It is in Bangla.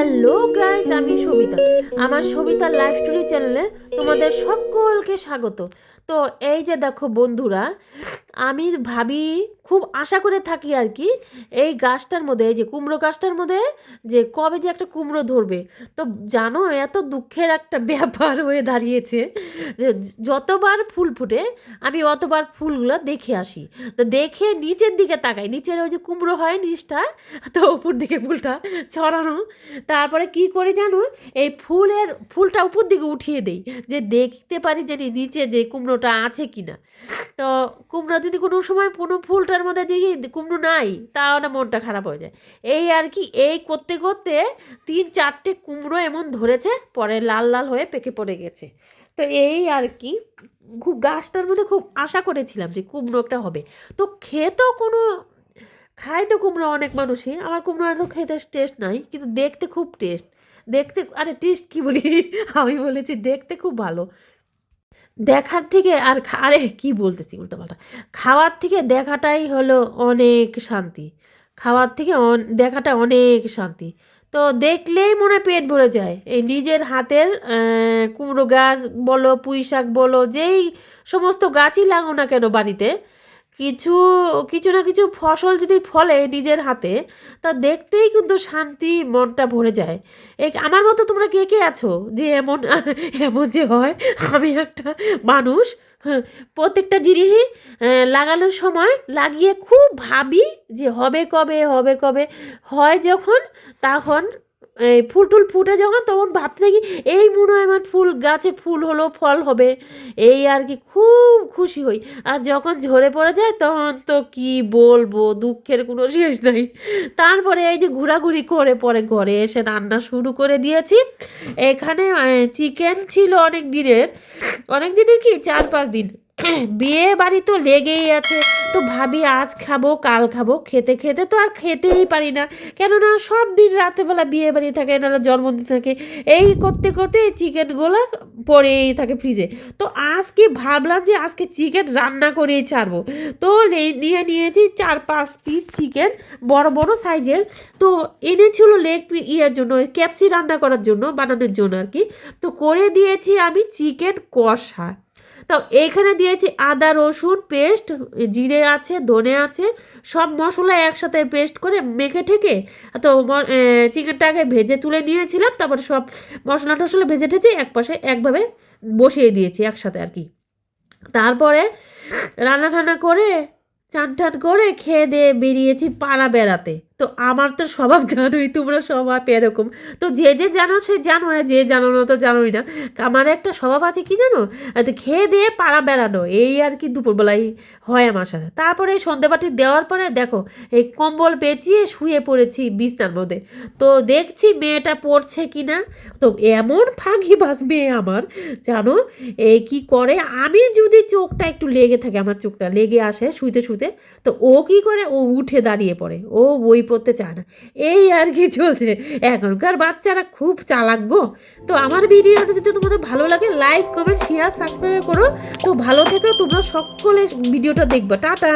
হ্যালো গাইস, আমি সবিতা। আমার সবিতার লাইফ স্টোরি চ্যানেলে তোমাদের সকলকে স্বাগত। তো এই যে দেখো বন্ধুরা, আমি ভাবি খুব আশা করে থাকি আর কি এই গাছটার মধ্যে, এই যে কুমড়ো গাছটার মধ্যে যে কবে যে একটা কুমড়ো ধরবে। তো জানো, এত দুঃখের একটা ব্যাপার হয়ে দাঁড়িয়েছে যে যতবার ফুল ফুটে আমি অতবার ফুলগুলো দেখে আসি। তো দেখে নিচের দিকে তাকাই, নিচের ওই যে কুমড়ো হয় নিচটা, তো উপর দিকে ফুলটা ছড়ানো। তারপরে কি করি জানো, এই ফুলটা উপর দিকে উঠিয়ে দেই যে দেখতে পারি যে নিচে যে কুমড়োটা আছে কিনা। তো কুমড়ো যদি কোনো সময় কোনো ফুলটার মধ্যে দেখি কুমড়ো নাই, তাহলে মনটা খারাপ হয়ে যায়। এই আর কি, এই করতে করতে 3-4টে কুমড়ো এমন ধরেছে, পরে লাল লাল হয়ে পেকে পড়ে গেছে। তো এই আর কি, খুব গাছটার মধ্যে খুব আশা করেছিলাম যে কুমড়ো একটা হবে। তো খেতেও কোনো, খায় তো কুমড়ো অনেক মানুষই, আমার কুমড়ো এত খেতে টেস্ট নাই, কিন্তু দেখতে খুব টেস্ট। দেখতে, আরে টেস্ট কি বলি আমি বলেছি দেখতে খুব ভালো। দেখার থেকে আর আরে কি বলতেছি উল্টোপাল্টা, খাওয়ার থেকে দেখাটাই হলো অনেক শান্তি। খাওয়ার থেকে দেখাটা অনেক শান্তি। তো দেখলেই মনে পেট ভরে যায়। এই নিজের হাতের কুমড়ো গাছ বলো, পুঁই শাক বলো, যেই সমস্ত গাছই লাগো না কেন বাড়িতে, কিছু কিছু না কিছু ফসল যদি ফলে নিজের হাতে, তা দেখতেই কিন্তু শান্তি, মনটা ভরে যায়। এই আমার মতো তোমরা কে কে আছো যে এমন এমন যে হয়, আমি একটা মানুষ, হ্যাঁ, প্রত্যেকটা জিনিসই লাগানোর সময় লাগিয়ে খুব ভাবি যে হবে কবে, হবে কবে। হয় যখন, তখন এই ফুল টুল ফুটে যখন, তখন ভাবতে থাকি এই মনে হয় আমার ফুল গাছে ফুল হলো, ফল হবে। এই আর কি, খুব খুশি হই। আর যখন ঝরে পড়ে যায় তখন তো কি বলবো, দুঃখের কোনো শেষ নাই। তারপরে এই যে ঘোরাঘুরি করে পরে ঘরে এসে রান্না শুরু করে দিয়েছি। এখানে চিকেন ছিল অনেক দিনের কি 4-5 দিন। বিয়ে বাড়ি তো লেগেই আছে। তো ভাবি আজ খাবো কাল খাবো, খেতে খেতে তো আর খেতেই পারি না, কেননা সব দিন রাতেবেলা বিয়ে বাড়ি থাকে, নাহলে জন্মদিন থাকে। এই করতে করতে এই চিকেনগুলো পড়েই থাকে ফ্রিজে। তো আজকে ভাবলাম যে আজকে চিকেন রান্না করেই ছাড়বো। তো নিয়েছি 4-5 পিস চিকেন, বড় বড় সাইজের। তো এনেছিল ইয়ের জন্য, ক্যাপসি রান্না করার জন্য, বানানোর জন্য আর কি। তো করে দিয়েছি আমি চিকেন কষা। তো এইখানে দিয়েছি আদা রসুন পেস্ট, জিরে আছে, ধনে আছে, সব মশলা একসাথে পেস্ট করে মেখে ঠেকে। তো চিকেনটাকে ভেজে তুলে নিয়েছিলাম, তারপর সব মশলা টশলা ভেজে ঠেজে একপাশে একভাবে বসিয়ে দিয়েছি একসাথে আর কি। তারপরে রান্না টান্না করে চান টান করে খেয়ে দিয়ে বেরিয়েছি পাড়া বেড়াতে। তো আমার তো স্বভাব জানোই, তোমরা স্বভাব এরকম। তো যে যে জানো সে জানো, আর যে জানো না তো জানোই না। আমার একটা স্বভাব আছে কি জানো, তো খেয়ে দিয়ে পাড়া বেড়ানো, এই আর কি দুপুরবেলায় হয় আমার সাথে। তারপরে এই সন্ধেবাটি দেওয়ার পরে দেখো, এই কম্বল পেঁচিয়ে শুয়ে পড়েছি বিছনার মধ্যে। তো দেখছি মেয়েটা পড়ছে কি না। তো এমন ফাঁকিবাজ মেয়ে আমার, জানো, এই কি করে, আমি যদি চোখটা একটু লেগে থাকে, আমার চোখটা লেগে আসে শুইতে শুইতে, তো ও কি করে, ও উঠে দাঁড়িয়ে পড়ে, ও বই পড়তে চায় না। এই আর কি চলছে। এখনকার বাচ্চারা খুব চালাক গো। তো আমার ভিডিওটা যদি তোমাদের ভালো লাগে, লাইক কমেন্ট শেয়ার সাবস্ক্রাইব করো। তো ভালো থেকো তোমরা সকলে, ভিডিওটা দেখবে, টাটা।